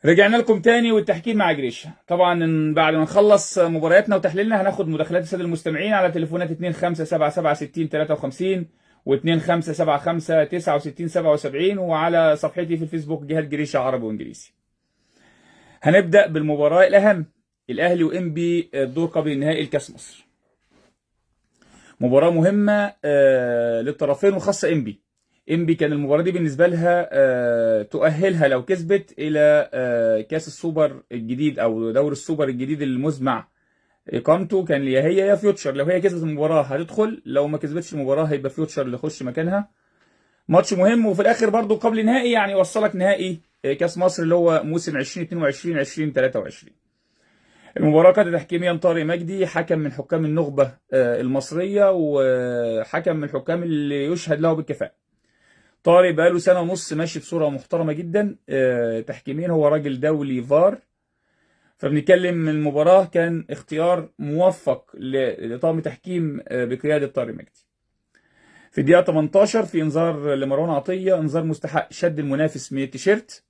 رجعنا لكم تاني والتحكيم مع جريشة. طبعا بعد ما نخلص مبارياتنا وتحليلنا هناخد مداخلات الساده المستمعين على تليفونات 25776053 و25756977 وعلى صفحتي في الفيسبوك جهاد جريشة عربي وانجليزي. هنبدأ بالمباراة الأهم، الأهلي وإنبي الدور قبل النهائي الكاس مصر. مباراة مهمة للطرفين وخاصة إنبي كان المباراة دي بالنسبة لها تؤهلها لو كسبت إلى كاس السوبر الجديد أو دوري السوبر الجديد المزمع إقامته. كان يا هي يا فيوتشر، لو هي كسبت المباراة هتدخل، لو ما كسبتش المباراة هيبقى فيوتشر اللي يخش مكانها. ماتش مهم وفي الآخر برضو قبل نهائي، يعني يوصلك نهائي كاس مصر اللي هو موسم 2022 2023. المباراة كانت تحكيميا طارق مجدي، حكم من حكام النخبة المصرية وحكم من الحكام اللي يشهد له بالكفاءة. طارق بقاله سنة ونص ماشي بصورة محترمة جدا تحكيميا، هو راجل دولي فار. فبنتكلم المباراة كان اختيار موفق لطاقم تحكيم بقيادة طارق مجدي. في الدقيقة 18 في انذار لمروان عطية، انذار مستحق، شد المنافس من التيشيرت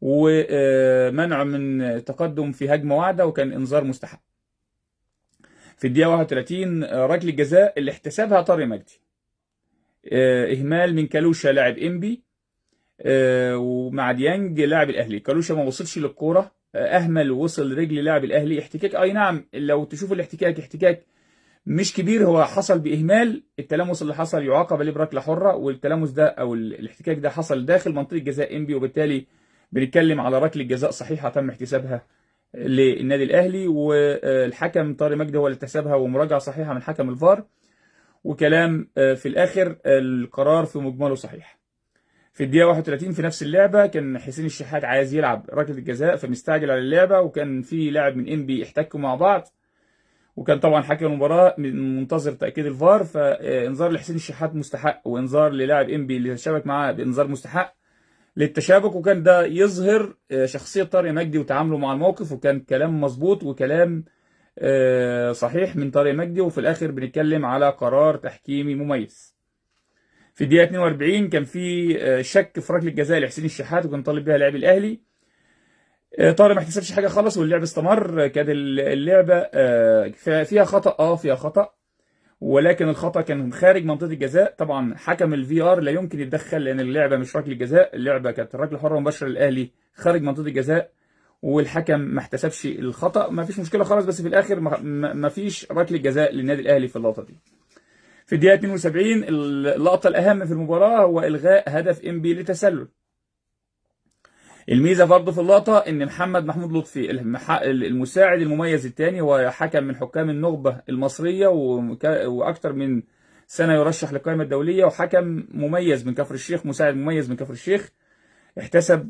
ومنع من تقدم في هجمة واحدة، وكان انذار مستحق. في الدقيقة 31 ركلة الجزاء اللي احتسبها طارق مجدي، اهمال من كالوشا لاعب انبي ومع ديانج لاعب الاهلي. كالوشا ما وصلش للكوره، اهمل ووصل رجل لاعب الاهلي. احتكاك اي نعم، لو تشوف الاحتكاك احتكاك مش كبير، هو حصل باهمال. التلامس اللي حصل يعاقب عليه بركله حره، والتلامس ده او الاحتكاك ده حصل داخل منطقه جزاء انبي، وبالتالي بنتكلم على ركله جزاء صحيحه تم احتسابها للنادي الاهلي، والحكم طارق مجدي هو اللي احتسبها، ومراجعه صحيحه من حكم الفار، وكلام في الاخر القرار في مجمله صحيح. في الدقيقه 31 في نفس اللعبه كان حسين الشحات عايز يلعب ركله الجزاء فمستعجل على اللعبه، وكان في لاعب من انبي احتكوا مع بعض، وكان طبعا حكم المباراه منتظر تاكيد الفار، فانذار لحسين الشحات مستحق، وانذار للاعب انبي اللي شبك معاه بانذار مستحق للتشابك. وكان ده يظهر شخصيه طارق مجدي وتعامله مع الموقف، وكان كلام مظبوط وكلام صحيح من طارق مجدي. وفي الاخر بنتكلم على قرار تحكيمي مميز. في الدقيقه 42 كان في شك في ركله جزاء لحسين الشحات، وكان طالب بيها لاعب الاهلي. طارق ما احتسبش حاجه خالص واللعب استمر. كانت اللعبه فيها خطا، فيها خطا، ولكن الخطا كان خارج منطقه الجزاء. طبعا حكم الفي ار لا يمكن يتدخل لان اللعبه مش ركله جزاء، اللعبه كانت ركله حره مباشره للاهلي خارج منطقه الجزاء، والحكم ما احتسبش الخطا. ما فيش مشكله خالص، بس في الاخر ما فيش ركله جزاء للنادي الاهلي في اللقطه دي. في الدقيقه 72 اللقطه الاهم في المباراه هو الغاء هدف انبي لتسلل. الميزه برضه في اللقطه ان محمد محمود لطفي المساعد المميز الثاني، هو حكم من حكام النخبه المصريه واكثر من سنه يرشح للقائمه الدوليه، وحكم مميز من كفر الشيخ، مساعد مميز من كفر الشيخ، احتسب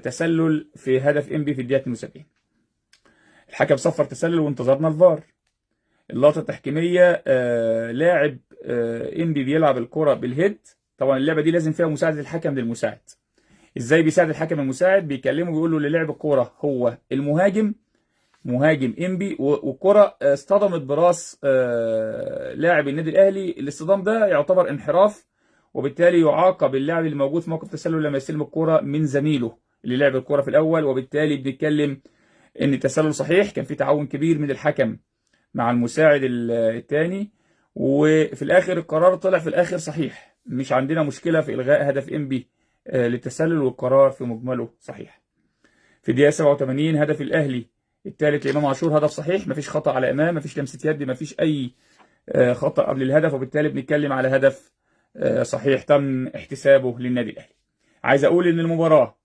تسلل في هدف انبي في الدقيقه 72. الحكم صفر تسلل وانتظرنا الفار. اللقطه التحكيميه لاعب انبي بيلعب الكره بالهيد. طبعا اللعبه دي لازم فيها مساعده الحكم للمساعد. ازاي بيساعد الحكم المساعد؟ بيكلمه بيقول له اللي لعب الكوره هو المهاجم، مهاجم انبي، والكره اصطدمت براس لاعب النادي الاهلي. الاصطدام ده يعتبر انحراف، وبالتالي يعاقب اللاعب اللي موجود في موقف تسلل لما يستلم الكوره من زميله اللي لعب الكوره في الاول، وبالتالي بنتكلم ان التسلل صحيح. كان في تعاون كبير من الحكم مع المساعد الثاني، وفي الاخر القرار طلع في الاخر صحيح. مش عندنا مشكله في الغاء هدف انبي للتسلل، والقرار في مجمله صحيح. في الدقيقه 87 هدف الاهلي الثالث لامام عاشور هدف صحيح، مفيش خطا على امام، مفيش لمسه يد، مفيش اي خطا قبل الهدف، وبالتالي بنتكلم على هدف صحيح تم احتسابه للنادي الاهلي. عايز اقول ان المباراه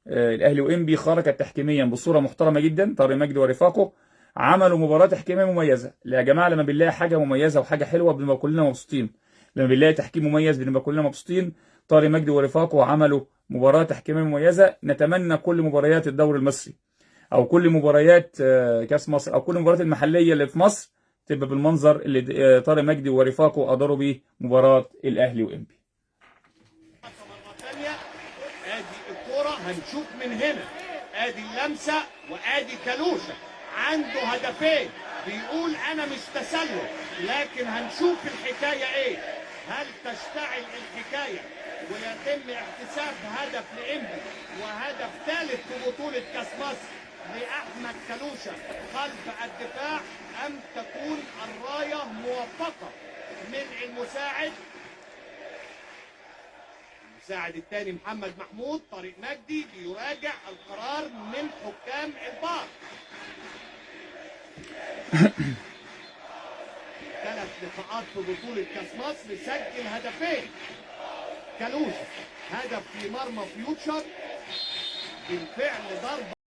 الاهلي وانبي خرجت تحكيميا بصوره محترمه جدا. طارق مجدي ورفاقه عملوا مباراه تحكيميه مميزه. يا جماعه لما بنلاقي حاجه مميزه وحاجه حلوه بنبقى كلنا مبسوطين، لما بنلاقي تحكيم مميز بنبقى كلنا مبسوطين. طارق مجدي ورفاقه عملوا مباراه تحكيميه مميزه. نتمنى كل مباريات الدوري المصري او كل مباريات كاس مصر او كل المباريات المحليه اللي في مصر تبقى بالمنظر اللي طارق مجدي ورفاقه قدروا بيه مباراه الاهلي وانبي. ادي الكوره هنشوف من هنا، ادي اللمسه وادي كالوشا عنده هدفين، بيقول انا مش تسلل، لكن هنشوف الحكايه ايه. هل تشتعل الحكايه ويتم احتساب هدف لإنبي وهدف ثالث في بطولة كأس مصر لأحمد كلوشة خلف الدفاع، أم تكون الراية موفقة من المساعد الثاني محمد محمود طارق مجدي بيراجع القرار من حكام الفار. 3 لقاءات في بطولة كأس مصر سجل هدفين، كلوشة هدف في مرمى فيوتشر بالفعل ضربة